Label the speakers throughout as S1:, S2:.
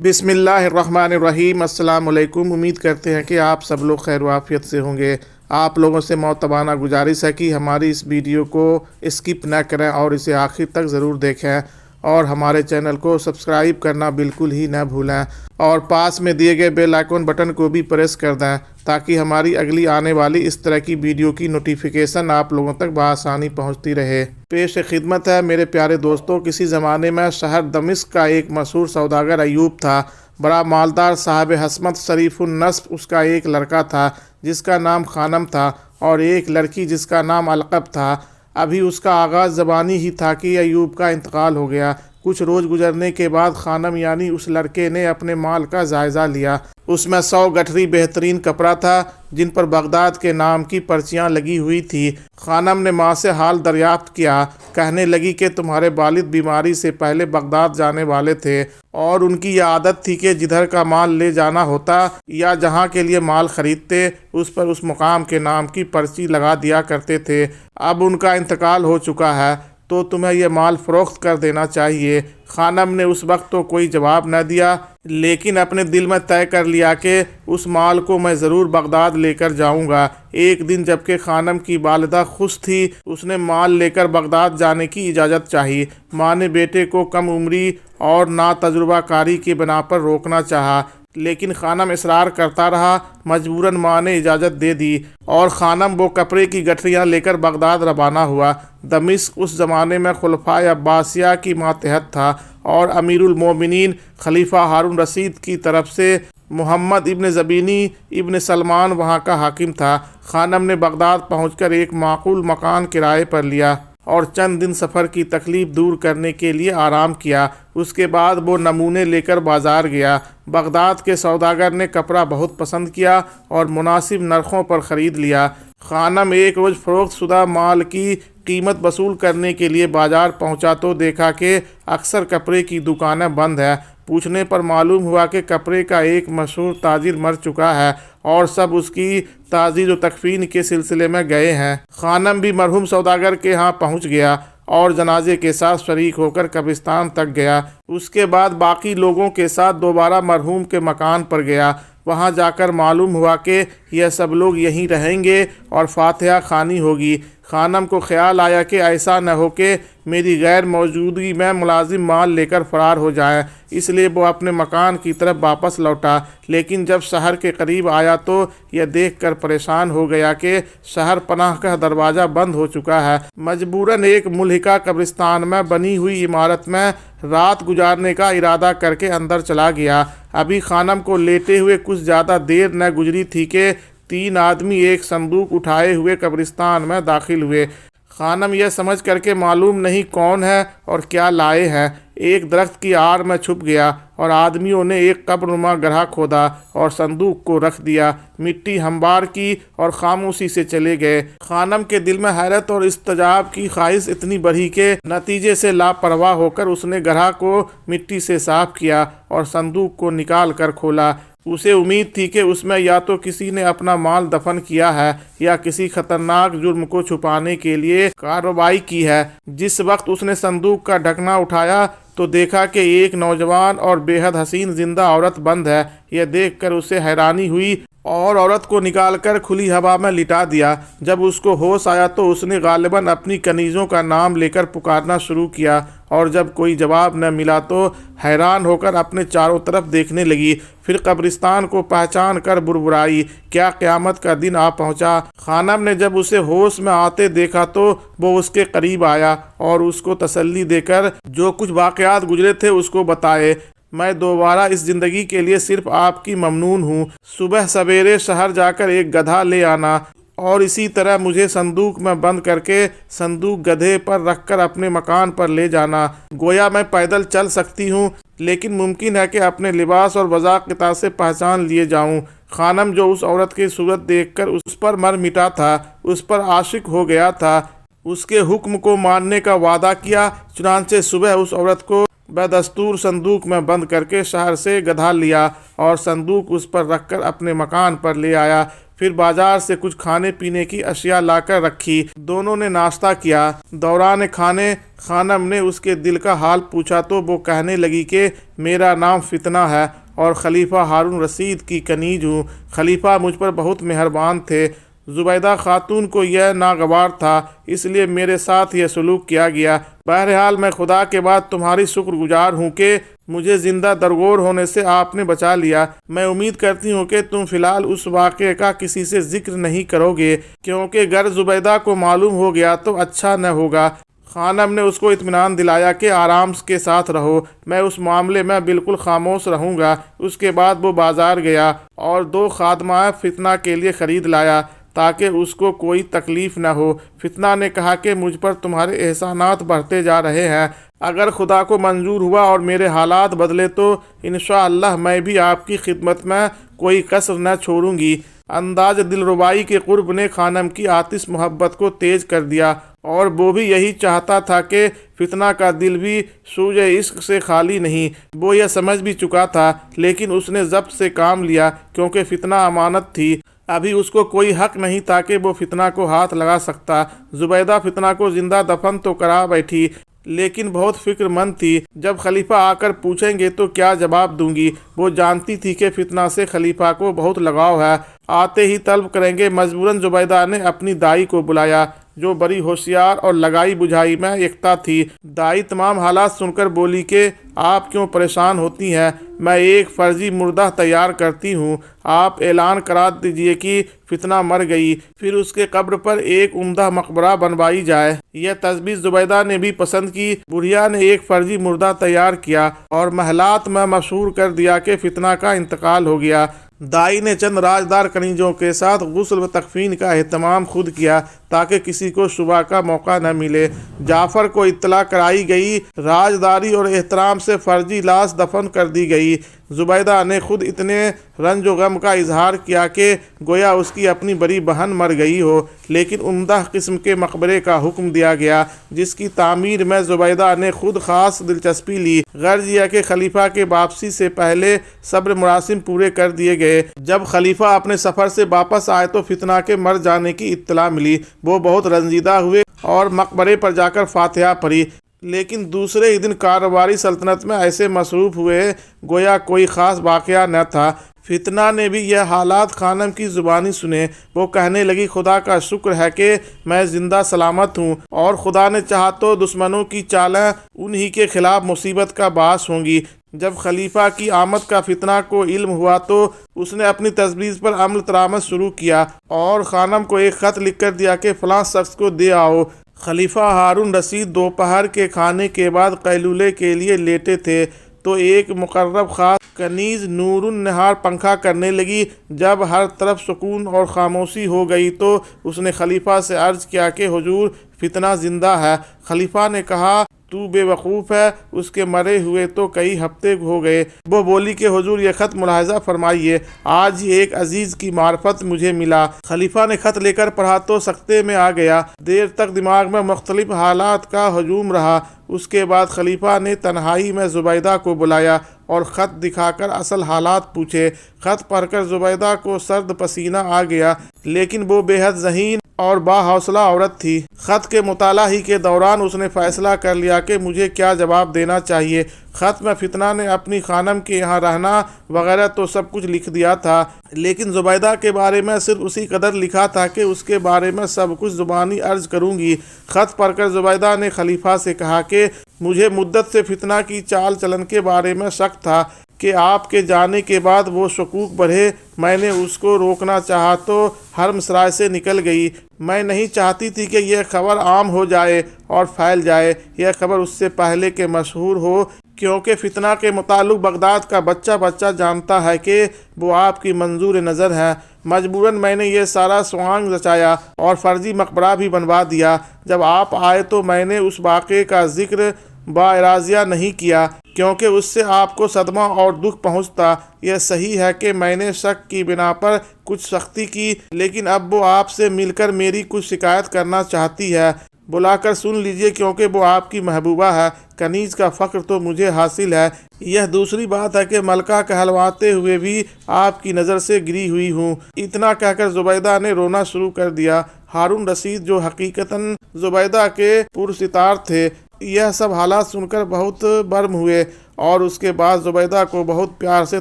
S1: بسم اللہ الرحمن الرحیم۔ السلام علیکم۔ امید کرتے ہیں کہ آپ سب لوگ خیر و عافیت سے ہوں گے۔ آپ لوگوں سے معتبانہ گزارش ہے کہ ہماری اس ویڈیو کو اسکپ نہ کریں اور اسے آخر تک ضرور دیکھیں، اور ہمارے چینل کو سبسکرائب کرنا بالکل ہی نہ بھولیں، اور پاس میں دیے گئے بیل آئیکن بٹن کو بھی پریس کر دیں تاکہ ہماری اگلی آنے والی اس طرح کی ویڈیو کی نوٹیفیکیشن آپ لوگوں تک بآسانی پہنچتی رہے۔ پیش خدمت ہے میرے پیارے دوستوں، کسی زمانے میں شہر دمشق کا ایک مشہور سوداگر ایوب تھا۔ بڑا مالدار، صاحب حسمت، شریف النسب۔ اس کا ایک لڑکا تھا جس کا نام خانم تھا، اور ایک لڑکی جس کا نام القب تھا۔ ابھی اس کا آغاز زبانی ہی تھا کہ ایوب کا انتقال ہو گیا۔ کچھ روز گزرنے کے بعد خانم یعنی اس لڑکے نے اپنے مال کا جائزہ لیا۔ اس میں 100 گٹھری بہترین کپڑا تھا جن پر بغداد کے نام کی پرچیاں لگی ہوئی تھی۔ خانم نے ماں سے حال دریافت کیا، کہنے لگی کہ تمہارے والد بیماری سے پہلے بغداد جانے والے تھے، اور ان کی یہ عادت تھی کہ جدھر کا مال لے جانا ہوتا یا جہاں کے لیے مال خریدتے اس پر اس مقام کے نام کی پرچی لگا دیا کرتے تھے۔ اب ان کا انتقال ہو چکا ہے تو تمہیں یہ مال فروخت کر دینا چاہیے۔ خانم نے اس وقت تو کوئی جواب نہ دیا، لیکن اپنے دل میں طے کر لیا کہ اس مال کو میں ضرور بغداد لے کر جاؤں گا۔ ایک دن جبکہ خانم کی والدہ خوش تھی، اس نے مال لے کر بغداد جانے کی اجازت چاہی۔ ماں نے بیٹے کو کم عمری اور ناتجربہ کاری کی بنا پر روکنا چاہا، لیکن خانم اصرار کرتا رہا۔ مجبوراً ماں نے اجازت دے دی، اور خانم وہ کپڑے کی گٹھریاں لے کر بغداد روانہ ہوا۔ دمشق اس زمانے میں خلفائے عباسیہ کی ماتحت تھا، اور امیر المومنین خلیفہ ہارون رشید کی طرف سے محمد ابن زبینی ابن سلمان وہاں کا حاکم تھا۔ خانم نے بغداد پہنچ کر ایک معقول مکان کرائے پر لیا اور چند دن سفر کی تکلیف دور کرنے کے لیے آرام کیا۔ اس کے بعد وہ نمونے لے کر بازار گیا۔ بغداد کے سوداگر نے کپڑا بہت پسند کیا اور مناسب نرخوں پر خرید لیا۔ خانم ایک روز فروخت شدہ مال کی قیمت وصول کرنے کے لیے بازار پہنچا تو دیکھا کہ اکثر کپڑے کی دکانیں بند ہیں۔ پوچھنے پر معلوم ہوا کہ کپڑے کا ایک مشہور تاجر مر چکا ہے، اور سب اس کی تعزیز و تکفین کے سلسلے میں گئے ہیں۔ خانم بھی مرحوم سوداگر کے ہاں پہنچ گیا اور جنازے کے ساتھ شریک ہو کر قبرستان تک گیا۔ اس کے بعد باقی لوگوں کے ساتھ دوبارہ مرحوم کے مکان پر گیا۔ وہاں جا کر معلوم ہوا کہ یہ سب لوگ یہیں رہیں گے اور فاتحہ خوانی ہوگی۔ خانم کو خیال آیا کہ ایسا نہ ہو کہ میری غیر موجودگی میں ملازم مال لے کر فرار ہو جائیں، اس لیے وہ اپنے مکان کی طرف واپس لوٹا۔ لیکن جب شہر کے قریب آیا تو یہ دیکھ کر پریشان ہو گیا کہ شہر پناہ کا دروازہ بند ہو چکا ہے۔ مجبوراً ایک ملحقہ قبرستان میں بنی ہوئی عمارت میں رات گزارنے کا ارادہ کر کے اندر چلا گیا۔ ابھی خانم کو لیٹے ہوئے کچھ زیادہ دیر نہ گزری تھی کہ 3 آدمی ایک صندوق اٹھائے ہوئے قبرستان میں داخل ہوئے۔ خانم یہ سمجھ کر کے معلوم نہیں کون ہے اور کیا لائے ہیں، ایک درخت کی آڑ میں چھپ گیا، اور آدمیوں نے ایک قبر نما گڑھا کھودا اور صندوق کو رکھ دیا، مٹی ہموار کی اور خاموشی سے چلے گئے۔ خانم کے دل میں حیرت اور استعجاب کی خواہش اتنی بڑھی کہ نتیجے سے لاپرواہ ہو کر اس نے گڑھا کو مٹی سے صاف کیا اور صندوق کو نکال کر کھولا۔ اسے امید تھی کہ اس میں یا تو کسی نے اپنا مال دفن کیا ہے یا کسی خطرناک جرم کو چھپانے کے لیے کارروائی کی ہے۔ جس وقت اس نے صندوق کا ڈھکنا اٹھایا تو دیکھا کہ ایک نوجوان اور بے حد حسین زندہ عورت بند ہے۔ یہ دیکھ کر اسے حیرانی ہوئی اور عورت کو نکال کر کھلی ہوا میں لٹا دیا۔ جب اس کو ہوش آیا تو اس نے غالباً اپنی کنیزوں کا نام لے کر پکارنا شروع کیا، اور جب کوئی جواب نہ ملا تو حیران ہو کر اپنے چاروں طرف دیکھنے لگی۔ پھر قبرستان کو پہچان کر بربرائی، کیا قیامت کا دن آ پہنچا۔ خانم نے جب اسے ہوش میں آتے دیکھا تو وہ اس کے قریب آیا اور اس کو تسلی دے کر جو کچھ واقعات گزرے تھے اس کو بتائے۔ میں دوبارہ اس زندگی کے لیے صرف آپ کی ممنون ہوں۔ صبح سویرے شہر جا کر ایک گدھا لے آنا، اور اسی طرح مجھے صندوق میں بند کر کے صندوق گدھے پر رکھ کر اپنے مکان پر لے جانا۔ گویا میں پیدل چل سکتی ہوں، لیکن ممکن ہے کہ اپنے لباس اور وضاقت سے پہچان لیے جاؤں۔ خانم جو اس عورت کی صورت دیکھ کر اس پر مر مٹا تھا، اس پر عاشق ہو گیا تھا، اس کے حکم کو ماننے کا وعدہ کیا۔ چنانچہ صبح اس عورت کو بدستور صندوق میں بند کر کے شہر سے گدھا لیا اور صندوق اس پر رکھ کر اپنے مکان پر لے آیا۔ फिर बाजार से कुछ खाने पीने की अशिया लाकर रखी। दोनों ने नाश्ता किया। दौरान खाने खानम ने उसके दिल का हाल पूछा तो वो कहने लगी कि मेरा नाम फितना है और खलीफा हारून रशीद की कनीज हूँ। खलीफा मुझ पर बहुत मेहरबान थे। जुबैदा खातून को यह नागवार था, इसलिए मेरे साथ यह सलूक किया गया। बहरहाल मैं खुदा के बाद तुम्हारी शुक्रगुजार हूँ कि मुझे ज़िंदा दरगोर होने से आपने बचा लिया। मैं उम्मीद करती हूँ कि तुम फ़िलहाल उस वाक़े का किसी से जिक्र नहीं करोगे, क्योंकि अगर जुबैदा को मालूम हो गया तो अच्छा न होगा। खानम ने उसको इत्मीनान दिलाया कि आराम के साथ रहो, मैं उस मामले में बिल्कुल खामोश रहूँगा। उसके बाद वो बाज़ार गया और 2 खादमा फितना के लिए ख़रीद लाया ताकि उसको कोई तकलीफ़ न हो। फितना ने कहा कि मुझ पर तुम्हारे एहसानात बढ़ते जा रहे हैं। अगर खुदा को मंजूर हुआ और मेरे हालात बदले तो इंशाअल्लाह मैं भी आपकी खिदमत में कोई कसर न छोड़ूंगी। अंदाज दिलरुबाई के कुर्ब ने खानम की आतिश मोहब्बत को तेज कर दिया और वो भी यही चाहता था कि फितना का दिल भी सूझे इश्क से खाली नहीं। वो यह समझ भी चुका था, लेकिन उसने ज़ब्त से काम लिया क्योंकि फितना अमानत थी। अभी उसको कोई हक नहीं था कि वो फितना को हाथ लगा सकता। जुबैदा फितना को जिंदा दफन तो करा बैठी, लेकिन बहुत फिक्रमंद थी। जब खलीफा आकर पूछेंगे तो क्या जवाब दूंगी। वो जानती थी कि फितना से खलीफा को बहुत लगाव है, आते ही तलब करेंगे। मजबूरन जुबैदा ने अपनी दाई को बुलाया, जो बड़ी होशियार और लगाई बुझाई में एकता थी। दाई तमाम हालात सुनकर बोली कि आप क्यों परेशान होती हैं, मैं एक फर्जी मुर्दा तैयार करती हूँ। आप ऐलान करा दीजिए कि फितना मर गई, फिर उसके कब्र पर एक उम्दा मकबरा बनवाई जाए। यह तजवीज़ जुबैदा ने भी पसंद की। बुढ़िया ने एक फर्जी मुर्दा तैयार किया और महलात में मशहूर कर दिया कि फितना का इंतकाल हो गया। दाई ने चंद राजदार कनीजों के साथ गुस्ल व तकफीन का एहतमाम खुद किया ताकि किसी को शुबा का मौका न मिले। जाफ़र को इत्तला कराई गई। राजदारी और एहतराम से फर्जी लाश दफन कर दी गई। जुबैदा ने खुद इतने रंज व गम का इजहार किया कि गोया उसकी अपनी बड़ी बहन मर गई हो, लेकिन उम्दा किस्म के मकबरे का हुक्म दिया गया, जिसकी तामीर में जुबैदा ने खुद खास दिलचस्पी ली। गर्ज यह कि खलीफा के वापसी से पहले सब्र मुरासिम पूरे कर दिए गए। जब खलीफा अपने सफ़र से वापस आए तो फितना के मर जाने की इत्तला मिली। वो बहुत रंजीदा हुए और मकबरे पर जाकर फातिहा पढ़ी, लेकिन दूसरे ही दिन कारोबारी सल्तनत में ऐसे मसरूफ़ हुए गोया कोई ख़ास वाक़या न था। फितना ने भी यह हालात खानम की ज़ुबानी सुने। वो कहने लगी, खुदा का शुक्र है कि मैं ज़िंदा सलामत हूँ, और खुदा ने चाहा तो दुश्मनों की चालें उन्हीं के ख़िलाफ़ मुसीबत का बास होंगी। जब खलीफा की आमद का फितना को इल्म हुआ तो उसने अपनी तजवीज़ पर अमल दरामद शुरू किया और खानम को एक ख़त लिख कर दिया कि फ़लाँ शख्स को दे आओ। खलीफा हारून रशीद दोपहर के खाने के बाद कैलूले के लिए लेटे थे तो एक मुकर्रब खास कनीज नूरुन नहार पंखा करने लगी। जब हर तरफ सुकून और खामोशी हो गई तो उसने खलीफा से अर्ज़ किया कि हुजूर, फितना ज़िंदा है। खलीफा ने कहा, तू बेवकूफ़ है, उसके मरे हुए तो कई हफ्ते हो गए। वो बोली कि हुजूर, ये ख़त मुलाहज़ा फरमाइए, आज ही एक अजीज़ की मार्फत मुझे मिला। खलीफा ने ख़त लेकर पढ़ा तो सख्ते में आ गया। देर तक दिमाग में मुख्तलिफ हालात का हजूम रहा। उसके बाद खलीफा ने तन्हाई में जुबैदा को बुलाया और ख़त दिखाकर असल हालात पूछे। ख़त पढ़कर जुबैदा को सर्द पसीना आ गया, लेकिन वो बेहद ज़हीन और बाहौसला औरत थी। ख़त के मुताला ही के दौरान उसने फ़ैसला कर लिया कि मुझे क्या जवाब देना चाहिए। ख़त में फितना ने अपनी खानम के यहाँ रहना वगैरह तो सब कुछ लिख दिया था, लेकिन जुबैदा के बारे में सिर्फ उसी कदर लिखा था कि उसके बारे में सब कुछ ज़ुबानी अर्ज़ करूँगी। ख़त पढ़कर जुबैदा ने खलीफा से कहा कि मुझे मुद्दत से फितना की चाल चलन के बारे में शक था कि आपके जाने के बाद वो शकूक बढ़े। मैंने उसको रोकना चाहा तो हरमसराय से निकल गई। मैं नहीं चाहती थी कि यह खबर आम हो जाए और फैल जाए। यह खबर उससे पहले के मशहूर हो, क्योंकि फितना के मुताल्लिक़ बगदाद का बच्चा बच्चा जानता है कि वो आपकी मंजूर नज़र है। मजबूरन मैंने ये सारा स्वांग रचाया और फर्जी मकबरा भी बनवा दिया। जब आप आए तो मैंने उस वाक़े का जिक्र बाइराज़िया नहीं किया, क्योंकि उससे आपको सदमा और दुख पहुंचता। यह सही है कि मैंने शक की बिना पर कुछ सख्ती की, लेकिन अब वो आपसे मिलकर मेरी कुछ शिकायत करना चाहती है। बुला कर सुन लीजिए, क्योंकि वो आपकी महबूबा है। कनीज का फ़ख्र तो मुझे हासिल है। यह दूसरी बात है कि मलका कहलवाते हुए भी आपकी नज़र से गिरी हुई हूँ। इतना कहकर ज़ुबैदा ने रोना शुरू कर दिया। हारून रशीद, जो हकीकतन ज़ुबैदा के पुरसितार थे, यह सब हालात सुनकर बहुत बर्म हुए और उसके बाद ज़ुबैदा को बहुत प्यार से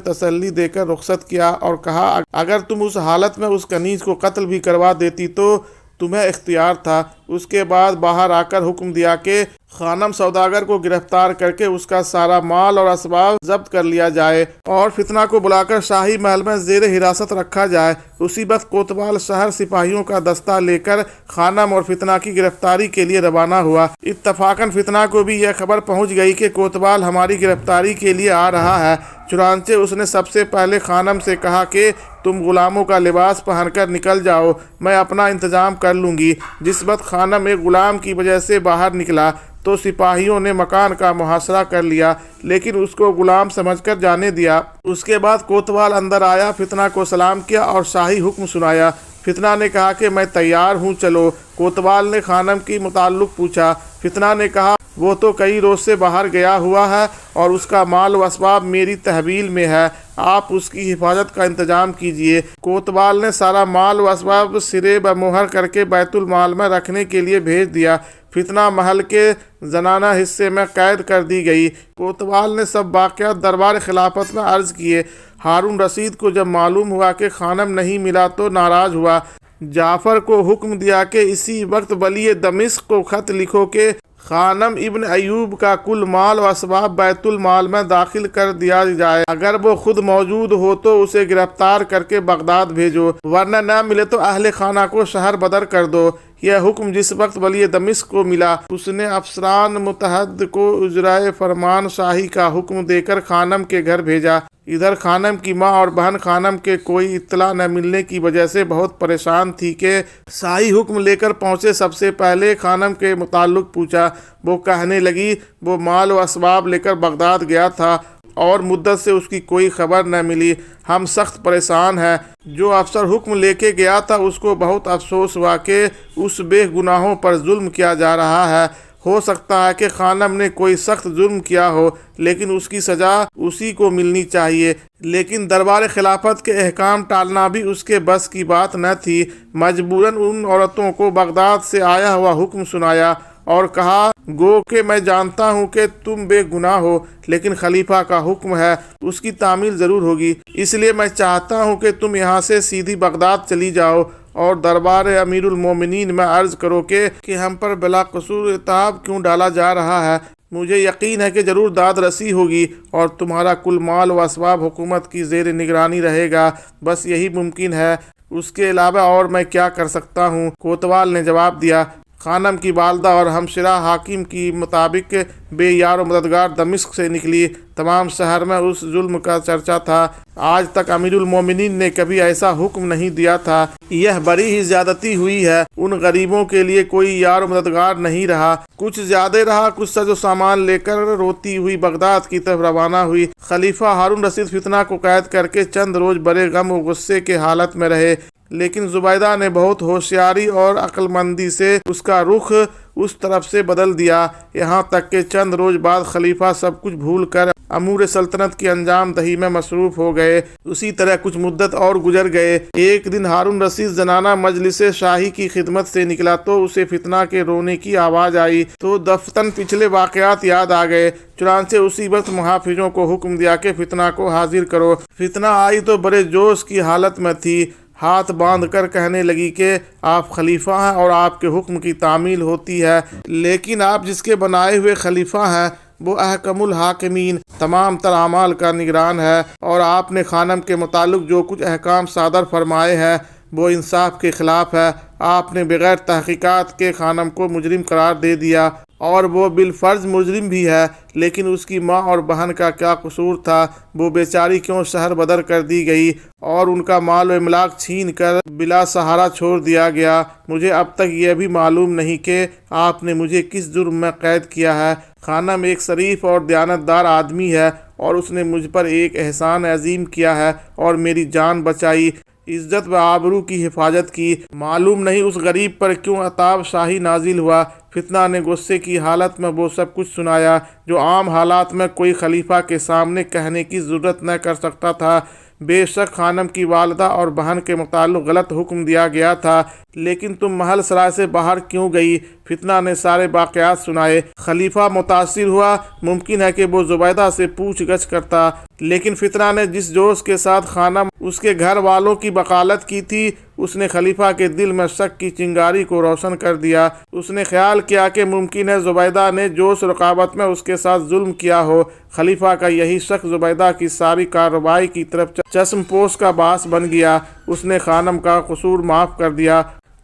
S1: तसल्ली देकर रुखसत किया और कहा, अगर तुम उस हालत में उस कनीज को कत्ल भी करवा देती तो तुम्हें इख्तियार था। उसके बाद बाहर आकर हुक्म दिया कि खानम सौदागर को गिरफ्तार करके उसका सारा माल और असबाब जब्त कर लिया जाए और फितना को बुलाकर शाही महल में जेर हिरासत रखा जाए। उसी वक्त कोतवाल शहर सिपाहियों का दस्ता लेकर खानम और फितना की गिरफ्तारी के लिए रवाना हुआ। इत्तफाकन फितना को भी यह खबर पहुंच गई कि कोतवाल हमारी गिरफ्तारी के लिए आ रहा है। चुनांचे उसने सबसे पहले खानम से कहा कि तुम गुलामों का लिबास पहनकर निकल जाओ, मैं अपना इंतजाम कर लूँगी। जिस वक्त खानम एक गुलाम की वजह से बाहर निकला तो सिपाहियों ने मकान का मुहासरा कर लिया, लेकिन उसको गुलाम समझकर जाने दिया। उसके बाद कोतवाल अंदर आया, फितना को सलाम किया और शाही हुक्म सुनाया। फितना ने कहा कि मैं तैयार हूँ, चलो। कोतवाल ने खानम की मुताल्लुक पूछा। फितना ने कहा, वो तो कई रोज़ से बाहर गया हुआ है और उसका माल व असबाब मेरी तहवील में है, आप उसकी हिफाजत का इंतजाम कीजिए। कोतवाल ने सारा माल व असबाब सिरे ब मोहर करके बैतुल माल में रखने के लिए भेज दिया। फितना महल के जनाना हिस्से में कैद कर दी गई। कोतवाल ने सब वाक़यात दरबार खिलाफत में अर्ज़ किए। हारून रशीद को जब मालूम हुआ कि खानम नहीं मिला तो नाराज़ हुआ। जाफ़र को हुक्म दिया कि इसी वक्त वली दमिश्क को ख़त लिखो कि खानम इब्न अयूब का कुल माल व असबाब बैतुल माल में दाखिल कर दिया जाए। अगर वो खुद मौजूद हो तो उसे गिरफ्तार करके बगदाद भेजो, वरना न मिले तो अहले खाना को शहर बदर कर दो। यह हुक्म जिस वक्त वली दमिश्क को मिला, उसने अफसरान मुतहद को उजराए फरमान शाही का हुक्म देकर खानम के घर भेजा। इधर खानम की माँ और बहन खानम के कोई इत्तला न मिलने की वजह से बहुत परेशान थी कि शाही हुक्म लेकर पहुँचे। सबसे पहले खानम के मुताल्लिक पूछा। वो कहने लगी, वो माल व असबाब लेकर बगदाद गया था और मुद्दत से उसकी कोई खबर न मिली। हम सख्त परेशान हैं। जो अफसर हुक्म लेके गया था उसको बहुत अफसोस हुआ कि उस बेगुनाहों पर जुल्म किया जा रहा है। हो सकता है कि खानम ने कोई सख्त जुर्म किया हो, लेकिन उसकी सज़ा उसी को मिलनी चाहिए। लेकिन दरबार खिलाफत के अहकाम टालना भी उसके बस की बात न थी। मजबूरन उन औरतों को बगदाद से आया हुआ हुक्म सुनाया और कहा, गो कि मैं जानता हूँ कि तुम बेगुनाह हो, लेकिन खलीफा का हुक्म है, उसकी तामील ज़रूर होगी। इसलिए मैं चाहता हूँ कि तुम यहाँ से सीधी बगदाद चली जाओ और दरबार अमीरुल मोमिनीन में अर्ज़ करो कि हम पर बिला कसूर इताब क्यों डाला जा रहा है। मुझे यकीन है कि ज़रूर दाद रसी होगी और तुम्हारा कुल माल व असबाब हुकूमत की ज़ेर निगरानी रहेगा। बस यही मुमकिन है, उसके अलावा और मैं क्या कर सकता हूँ। कोतवाल ने जवाब दिया, खानम की वालदा और हमशरा हाकिम की मुताबिक बेयार मददगार दमिश्क से निकली। तमाम शहर में उस जुल्म का चर्चा था। आज तक अमीरुल मोमिनीन ने कभी ऐसा हुक्म नहीं दिया था। यह बड़ी ही ज्यादती हुई है। उन गरीबों के लिए कोई यार मददगार नहीं रहा। कुछ ज्यादा रहा, कुछ सजो सामान लेकर रोती हुई बगदाद की तरफ रवाना हुई। खलीफा हारून रशीद फितना को कैद करके चंद रोज बड़े गम और गुस्से के हालत में रहे, लेकिन जुबैदा ने बहुत होशियारी और अक्लमंदी से उसका रुख उस तरफ से बदल दिया। यहाँ तक कि चंद रोज बाद खलीफा सब कुछ भूल कर अमूर सल्तनत की अंजाम दही में मसरूफ हो गए। उसी तरह कुछ मुद्दत और गुजर गए। एक दिन हारून रशीद जनाना मजलिस शाही की खिदमत से निकला तो उसे फितना के रोने की आवाज़ आई तो दफ्तन पिछले वाक़यात याद आ गए। चुनांचे उसी वक्त मुहाफिजों को हुक्म दिया कि फितना को हाजिर करो। फितना आई तो बड़े जोश की हालत में थी। हाथ बांध कर कहने लगी कि आप खलीफा हैं और आपके हुक्म की तामील होती है, लेकिन आप जिसके बनाए हुए खलीफा हैं वो अहकमुल हाकिमीन तमाम तर अमाल का निगरान है, और आपने खानम के मुताल्लिक जो कुछ अहकाम सादर फरमाए हैं वो इंसाफ के ख़िलाफ़ है। आपने बग़ैर तहक़ीक़ात के खानम को मुजरिम करार दे दिया और वो बिलफ़र्ज़ मुजरिम भी है, लेकिन उसकी माँ और बहन का क्या कसूर था। वो बेचारी क्यों शहर बदर कर दी गई और उनका माल व इमलाक छीन कर बिला सहारा छोड़ दिया गया। मुझे अब तक यह भी मालूम नहीं कि आपने मुझे किस जुर्म में कैद किया है। खानम एक शरीफ और दयानतदार आदमी है और उसने मुझ पर एक एहसान अजीम किया है और मेरी जान बचाई। عزت و آبرو کی حفاظت کی۔ معلوم نہیں اس غریب پر کیوں عتاب شاہی نازل ہوا۔ فتنہ نے غصے کی حالت میں وہ سب کچھ سنایا جو عام حالات میں کوئی خلیفہ کے سامنے کہنے کی ضرورت نہ کر سکتا تھا۔ بے شک خانم کی والدہ اور بہن کے متعلق غلط حکم دیا گیا تھا، لیکن تم محل سرائے سے باہر کیوں گئی؟ فتنہ نے سارے واقعات سنائے۔ خلیفہ متاثر ہوا۔ ممکن ہے کہ وہ زبیدہ سے پوچھ گچھ کرتا، لیکن فتنہ نے جس جوش کے ساتھ خانم اس کے گھر والوں کی وکالت کی تھی، اس نے خلیفہ کے دل میں شک کی چنگاری کو روشن کر دیا۔ اس نے خیال کیا کہ ممکن ہے زبیدہ نے جوش رقابت میں اس کے ساتھ ظلم کیا ہو۔ خلیفہ کا یہی شک زبیدہ کی ساری کارروائی کی طرف چشم پوش کا باعث بن گیا۔ اس نے خانم کا قصور معاف کر دیا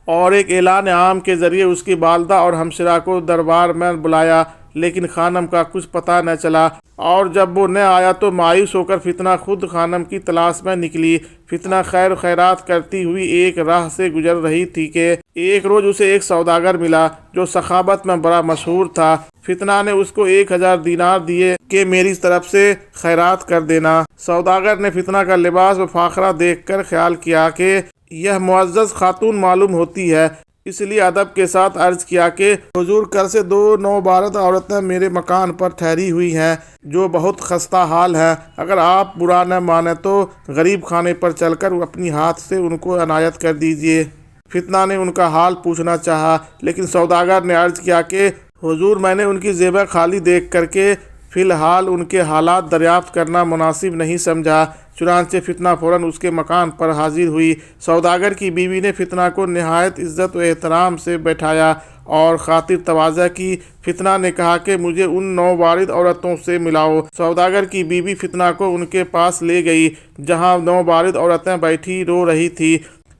S1: اور ایک اعلان عام کے ذریعے اس کی والدہ اور ہمشیرہ کو دربار میں بلایا، لیکن خانم کا کچھ پتہ نہ چلا، اور جب وہ نہ آیا تو مایوس ہو کر فتنہ خود خانم کی تلاش میں نکلی۔ فتنہ خیر و خیرات کرتی ہوئی ایک راہ سے گزر رہی تھی کہ ایک روز اسے ایک سوداگر ملا جو سخاوت میں بڑا مشہور تھا۔ فتنہ نے اس کو 1000 دینار دیے کہ میری طرف سے خیرات کر دینا۔ سوداگر نے فتنہ کا لباس و فاخرہ دیکھ کر خیال کیا کہ یہ معزز خاتون معلوم ہوتی ہے، اس لیے ادب کے ساتھ عرض کیا کہ حضور کل سے 2 نوبالغ عورتیں میرے مکان پر ٹھہری ہوئی ہیں جو بہت خستہ حال ہیں۔ اگر آپ برا نہ مانیں تو غریب خانے پر چل کر اپنی ہاتھ سے ان کو عنایت کر دیجیے۔ فتنہ نے ان کا حال پوچھنا چاہا، لیکن سوداگر نے عرض کیا کہ حضور میں نے ان کی زیبیں خالی دیکھ کر کے فی الحال ان کے حالات دریافت کرنا مناسب نہیں سمجھا۔ چنانچہ فتنہ فوراً اس کے مکان پر حاضر ہوئی۔ سوداگر کی بیوی نے فتنہ کو نہایت عزت و احترام سے بیٹھایا اور خاطر تواضع کی۔ فتنہ نے کہا کہ مجھے ان نوبالغ عورتوں سے ملاؤ۔ سوداگر کی بیوی فتنہ کو ان کے پاس لے گئی جہاں نوبالغ عورتیں بیٹھی رو رہی تھیں۔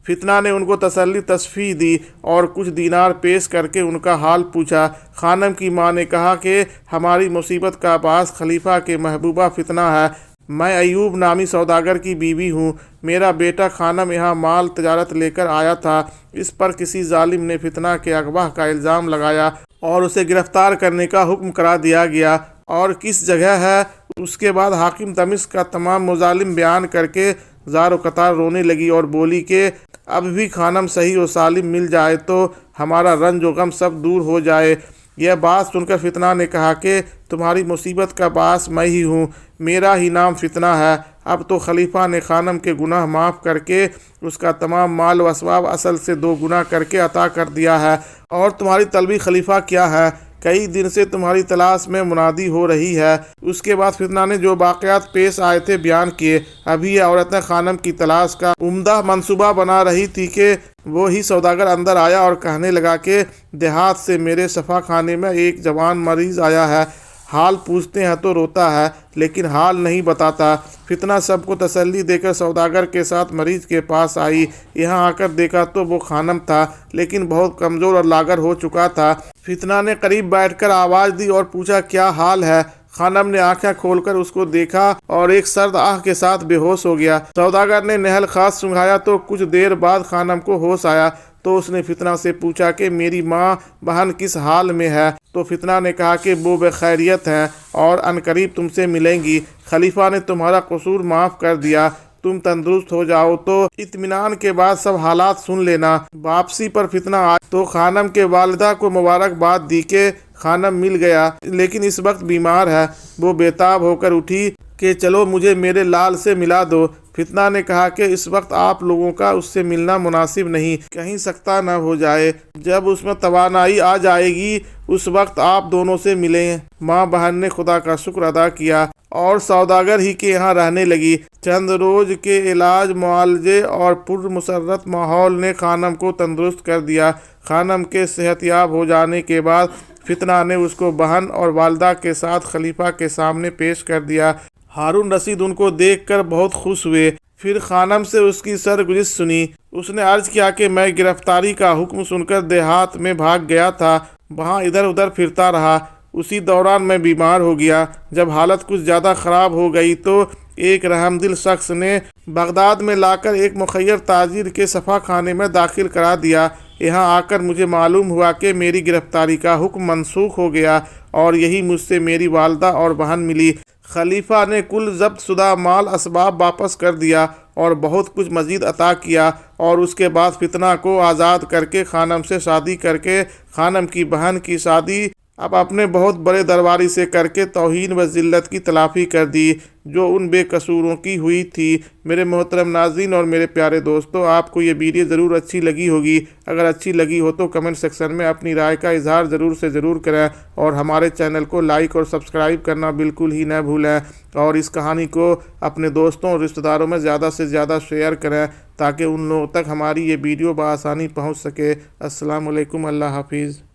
S1: فتنہ نے ان کو تسلی تشفیع دی اور کچھ دینار پیش کر کے ان کا حال پوچھا۔ خانم کی ماں نے کہا کہ ہماری مصیبت کا باعث خلیفہ کے محبوبہ فتنہ ہے۔ میں ایوب نامی سوداگر کی بیوی ہوں۔ میرا بیٹا خانم یہاں مال تجارت لے کر آیا تھا۔ اس پر کسی ظالم نے فتنہ کے اغوا کا الزام لگایا اور اسے گرفتار کرنے کا حکم کرا دیا گیا۔ اور کس جگہ ہے؟ اس کے بعد حاکم دمشق کا تمام مظالم بیان کر کے زار و قطار رونے لگی اور بولی کہ اب بھی خانم صحیح و سالم مل جائے تو ہمارا رنج و غم سب دور ہو جائے۔ یہ بات سن کر فتنہ نے کہا کہ تمہاری مصیبت کا باعث میں ہی ہوں، میرا ہی نام فتنہ ہے۔ اب تو خلیفہ نے خانم کے گناہ معاف کر کے اس کا تمام مال و اسباب اصل سے 2 گنا کر کے عطا کر دیا ہے۔ اور تمہاری طلبی خلیفہ کیا ہے؟ کئی دن سے تمہاری تلاش میں منادی ہو رہی ہے۔ اس کے بعد فتنہ نے جو واقعات پیش آئے تھے بیان کیے۔ ابھی یہ عورتیں خانم کی تلاش کا عمدہ منصوبہ بنا رہی تھی کہ وہی سوداگر اندر آیا اور کہنے لگا کہ دیہات سے میرے شفا خانے میں ایک جوان مریض آیا ہے، حال پوچھتے ہیں تو روتا ہے لیکن حال نہیں بتاتا۔ فتنہ سب کو تسلی دے کر سوداگر کے ساتھ مریض کے پاس آئی۔ یہاں آ کر دیکھا تو وہ خانم تھا لیکن بہت کمزور اور لاغر ہو چکا تھا۔ فتنہ نے قریب بیٹھ کر آواز دی اور پوچھا کیا حال ہے؟ خانم نے آنکھیں کھول کر اس کو دیکھا اور ایک سرد آہ کے ساتھ بے ہوش ہو گیا۔ سوداگر نے نہل خاص سنگھایا تو کچھ دیر بعد خانم کو ہوش آیا تو اس نے فتنہ سے پوچھا کہ میری ماں بہن کس حال میں ہے؟ تو فتنہ نے کہا کہ وہ بخیریت ہیں اور عنقریب تم سے ملیں گی۔ خلیفہ نے تمہارا قصور معاف کر دیا، تم تندرست ہو جاؤ تو اطمینان کے بعد سب حالات سن لینا۔ واپسی پر فتنہ آیا تو خانم کے والدہ کو مبارکباد دی کہ خانم مل گیا لیکن اس وقت بیمار ہے۔ وہ بےتاب ہو کر اٹھی کہ چلو مجھے میرے لال سے ملا دو۔ فتنہ نے کہا کہ اس وقت آپ لوگوں کا اس سے ملنا مناسب نہیں، کہیں سکتا نہ ہو جائے، جب اس میں توانائی آ جائے گی اس وقت آپ دونوں سے ملیں۔ ماں بہن نے خدا کا شکر ادا کیا اور سوداگر ہی کے یہاں رہنے لگی۔ چند روز کے علاج معالجے اور پر مسرت ماحول نے خانم کو تندرست کر دیا۔ خانم کے صحت یاب ہو جانے کے بعد فتنہ نے اس کو بہن اور والدہ کے ساتھ خلیفہ کے سامنے پیش کر دیا۔ ہارون رشید ان کو دیکھ کر بہت خوش ہوئے۔ پھر خانم سے اس کی سرگزشت سنی۔ اس نے عرض کیا کہ میں گرفتاری کا حکم سن کر دیہات میں بھاگ گیا تھا، وہاں ادھر ادھر پھرتا رہا، اسی دوران میں بیمار ہو گیا۔ جب حالت کچھ زیادہ خراب ہو گئی تو ایک رحم دل شخص نے بغداد میں لا کر ایک مخیر تاجر کے شفا خانے میں داخل کرا دیا۔ یہاں آ کر مجھے معلوم ہوا کہ میری گرفتاری کا حکم منسوخ ہو گیا اور یہی مجھ سے میری والدہ اور بہن ملی۔ खलीफा ने कुल जब्त शुदा माल असबाब वापस कर दिया और बहुत कुछ मज़ीद अता किया, और उसके बाद फितना को आज़ाद करके खानम से शादी करके खानम की बहन की शादी अब अपने बहुत बड़े दरबारी से करके तौहीन व ज़िल्लत की तलाफ़ी कर दी जो उन बेकसूरों की हुई थी। मेरे मोहतरम नाज़रीन और मेरे प्यारे दोस्तों, आपको ये वीडियो ज़रूर अच्छी लगी होगी। अगर अच्छी लगी हो तो कमेंट सेक्शन में अपनी राय का इजहार ज़रूर से ज़रूर करें, और हमारे चैनल को लाइक और सब्सक्राइब करना बिल्कुल ही न भूलें, और इस कहानी को अपने दोस्तों और रिश्तेदारों में ज़्यादा से ज़्यादा शेयर करें ताकि उन लोगों तक हमारी ये वीडियो बआसानी पहुँच सके। अस्सलाम वालेकुम, अल्लाह हाफिज़।